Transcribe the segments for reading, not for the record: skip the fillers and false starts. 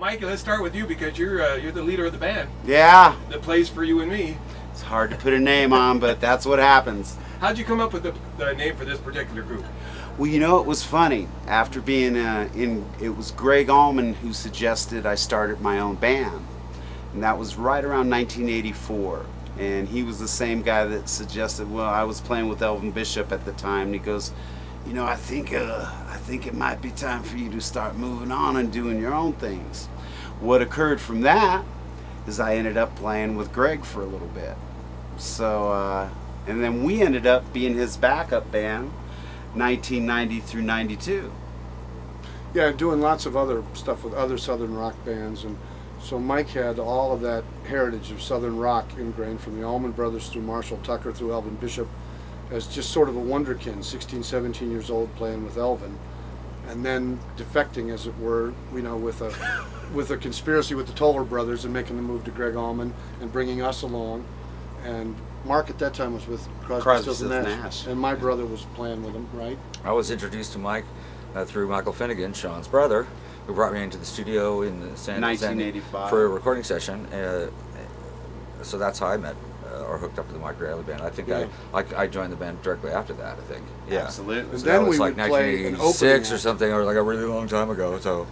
Mike, let's start with you because you're the leader of the band. Yeah. That plays for you and me. It's hard to put a name on, but that's what happens. How'd you come up with the name for this particular group? Well, you know, it was funny. After being it was Greg Allman who suggested I started my own band. And that was right around 1984. And he was the same guy that suggested, well, I was playing with Elvin Bishop at the time, and he goes, you know, I think it might be time for you to start moving on and doing your own things. What occurred from that is I ended up playing with Greg for a little bit. So, and then we ended up being his backup band, 1990 through 92. Yeah, doing lots of other stuff with other Southern rock bands, and so Mike had all of that heritage of Southern rock ingrained from the Allman Brothers through Marshall Tucker through Elvin Bishop as just sort of a wonderkin, 16, 17 years old playing with Elvin, and then defecting, as it were, you know, with a conspiracy with the Toller brothers and making the move to Greg Allman and bringing us along. And Mark at that time was with Crosby, Stills, and Nash, and my brother was playing with him, right? I was introduced to Mike through Michael Finnegan, Sean's brother, who brought me into the studio in 1985 for a recording session. So that's how I met or hooked up with the Mike Reilly band. I think I joined the band directly after that. I think. Yeah, absolutely. So then that was we like would play 1986 or something, or like a really long time ago. So,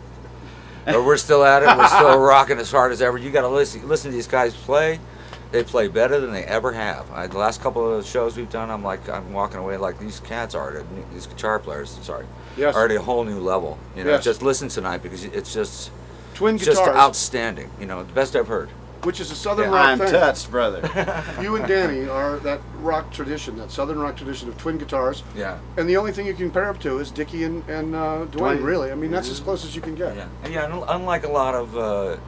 but we're still at it. We're still rocking as hard as ever. You got to listen to these guys play. They play better than they ever have. The last couple of shows we've done, I'm walking away like these cats are, these guitar players, sorry, are at a whole new level. You know, just listen tonight because it's just twin guitars, just outstanding. You know, the best I've heard. Which is a Southern rock I'm thing. touched, brother. You and Danny are that rock tradition, that Southern rock tradition of twin guitars. Yeah. And the only thing you can pair up to is Dickie and Dwayne, really. I mean, that's as close as you can get. Yeah. And unlike a lot of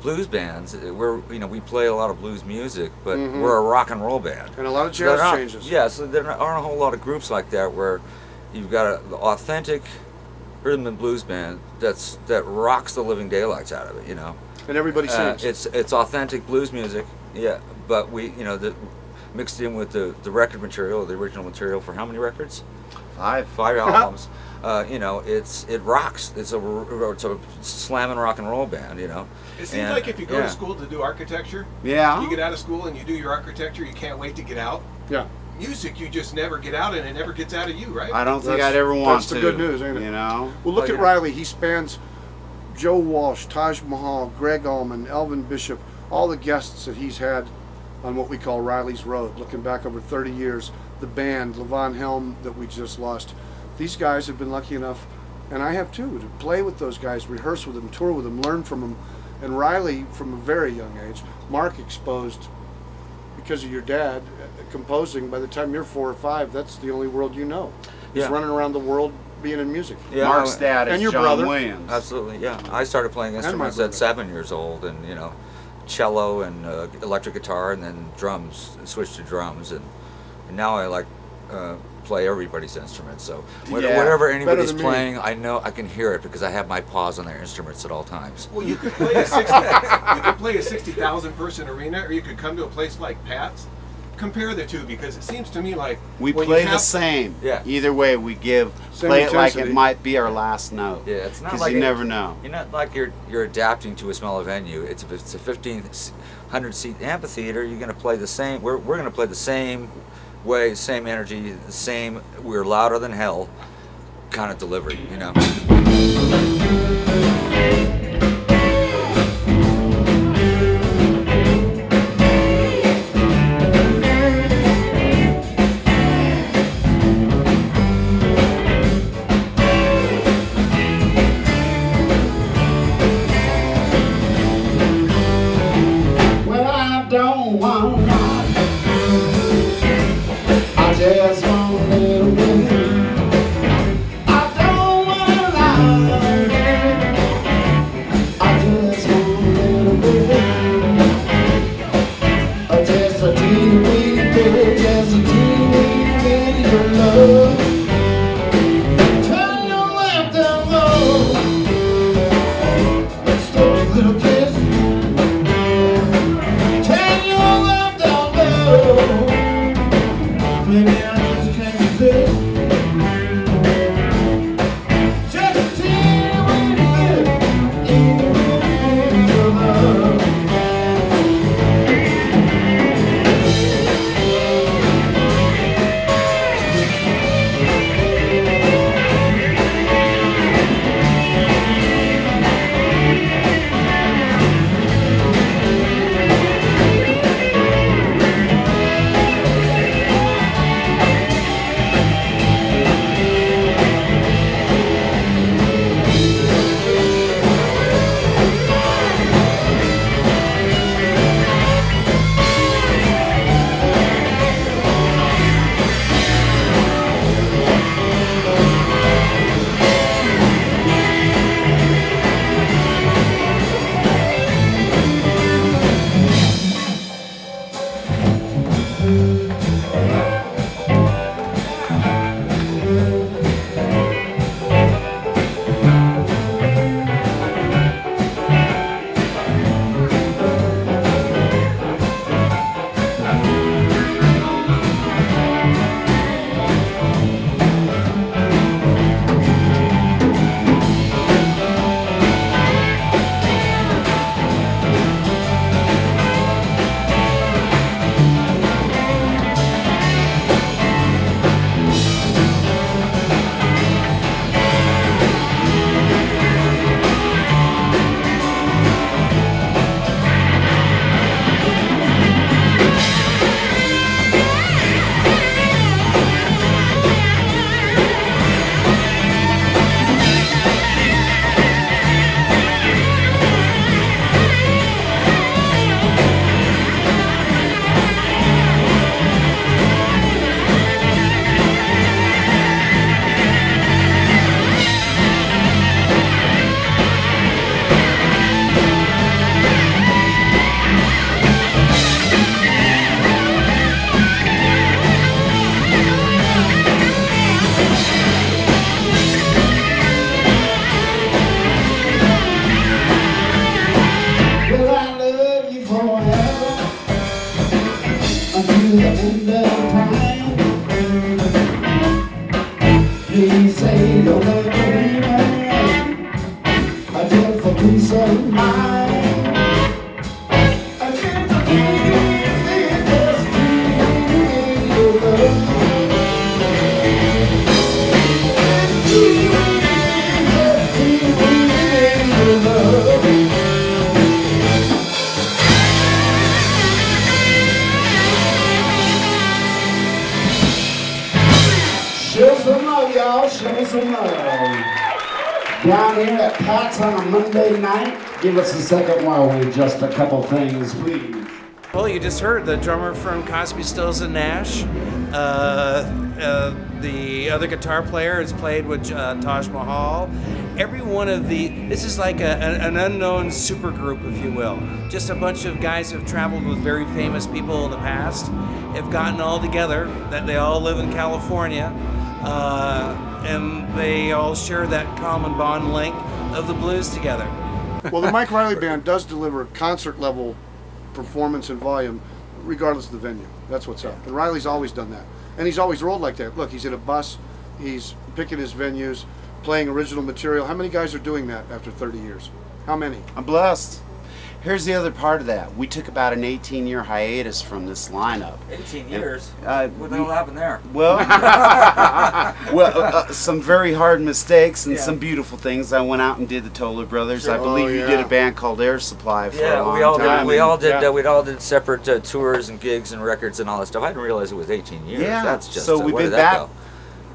blues bands, we play a lot of blues music, but we're a rock and roll band. And a lot of jazz changes. Yeah, so there aren't a whole lot of groups like that where you've got an authentic rhythm and blues band that rocks the living daylights out of it, you know. And everybody sings. It's authentic blues music, yeah, but we mixed in with the record material, the original material for how many records? 5 albums. It rocks. It's a slamming rock and roll band, you know. It seems like if you go to school to do architecture, you get out of school and you do your architecture, you can't wait to get out. Yeah. Music, you just never get out, and it never gets out of you, right? I don't think I'd ever want to. That's the good news, ain't it? You know. Well, look at Reilly. He spans Joe Walsh, Taj Mahal, Greg Allman, Elvin Bishop, all the guests that he's had on what we call Reilly's Road. Looking back over 30 years, the band, Levon Helm, that we just lost. These guys have been lucky enough, and I have too, to play with those guys, rehearse with them, tour with them, learn from them. And Reilly, from a very young age, Mark exposed, because of your dad, composing. By the time you're 4 or 5, that's the only world you know. He's running around the world being in music. Yeah, Mark's dad is and your John brother. Williams. Absolutely, yeah. I started playing instruments at 7 years old, and cello and electric guitar, and then drums. Switched to drums, and now I play everybody's instruments. So whatever anybody's playing, I know I can hear it because I have my paws on their instruments at all times. Well, you could play a 60,000 person arena, or you could come to a place like Pat's. Compare the two, because it seems to me like we play the same. Yeah. Either way, we play it like it might be our last note. Yeah, it's not because like you never know. You're not like you're adapting to a smaller venue. If it's a 1,500 seat amphitheater, you're going to play the same. We're going to play the same way, same energy, the same. We're louder than hell kind of delivery, you know. Just want a little bit. I don't want a lot. Monday night. And it's a feeling, just feeling your love. Show some love, y'all. Show some love. Down here at Pat's on a Monday night. Give us a second while we adjust a couple things, please. Well, you just heard the drummer from Cosby, Stills and Nash. The other guitar player has played with Taj Mahal. Every one of this is like an unknown super group, if you will. Just a bunch of guys who have traveled with very famous people in the past, have gotten all together, that they all live in California, and they all share that common bond link of the blues together. Well, the Mike Reilly Band does deliver concert level performance and volume regardless of the venue. That's what's up. And Reilly's always done that. And he's always rolled like that. Look, he's in a bus, he's picking his venues, playing original material. How many guys are doing that after 30 years? How many? I'm blessed. Here's the other part of that. We took about an 18-year hiatus from this lineup. 18 years? And, what the hell happened there? Well, some very hard mistakes and some beautiful things. I went out and did the Toller Brothers. Sure. I believe you did a band called Air Supply for a long time. We all did separate tours and gigs and records and all that stuff. I didn't realize it was 18 years. Yeah. That's just, so we've where been did that back.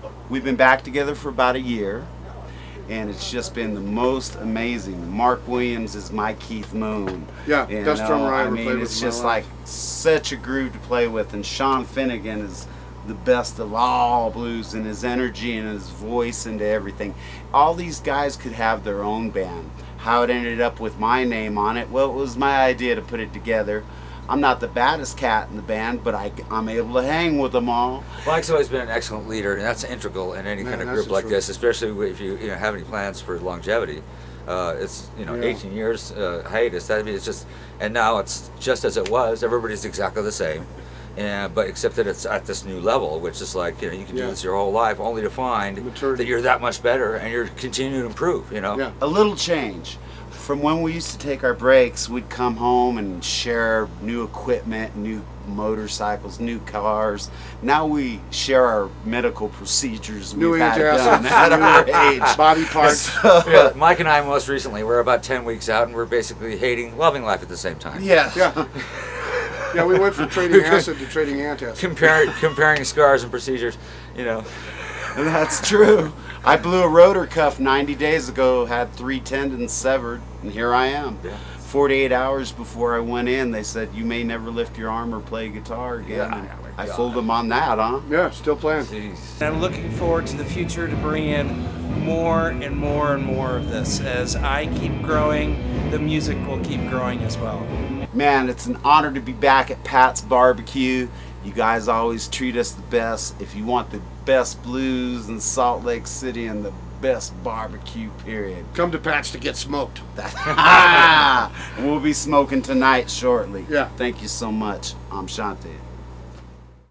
go? We've been back together for about a year, and it's just been the most amazing. Mark Williams is my Keith Moon. Yeah, best drummer I ever mean, played with it's in my just life. like such a groove to play with, and Sean Finnegan is the best of all blues, and his energy and his voice into everything. All these guys could have their own band. How it ended up with my name on it, well, it was my idea to put it together. I'm not the baddest cat in the band, but I'm able to hang with them all. Mike's always been an excellent leader, and that's integral in any kind of group like this, especially if you have any plans for longevity. It's 18 years hiatus. That means it's just, and now it's just as it was. Everybody's exactly the same, but except that it's at this new level, which is like you can do this your whole life, only to find that you're that much better and you're continuing to improve. A little change. From when we used to take our breaks, we'd come home and share new equipment, new motorcycles, new cars. Now we share our medical procedures New we've had done antacids, at our age. Body parts. Yeah, Mike and I most recently, we're about 10 weeks out, and we're basically loving life at the same time. Yeah. Yeah, we went from trading acid to trading antacids. Comparing scars and procedures, That's true. I blew a rotor cuff 90 days ago, had 3 tendons severed, and here I am. Yeah. 48 hours before I went in, they said, you may never lift your arm or play guitar again. Yeah, I fooled them on that, huh? Yeah, still playing. Jeez. I'm looking forward to the future to bring in more and more and more of this. As I keep growing, the music will keep growing as well. Man, it's an honor to be back at Pat's Barbecue. You guys always treat us the best. If you want the best blues in Salt Lake City and the best barbecue, period. Come to Pat's to get smoked. We'll be smoking tonight shortly. Yeah. Thank you so much. I'm Shanti.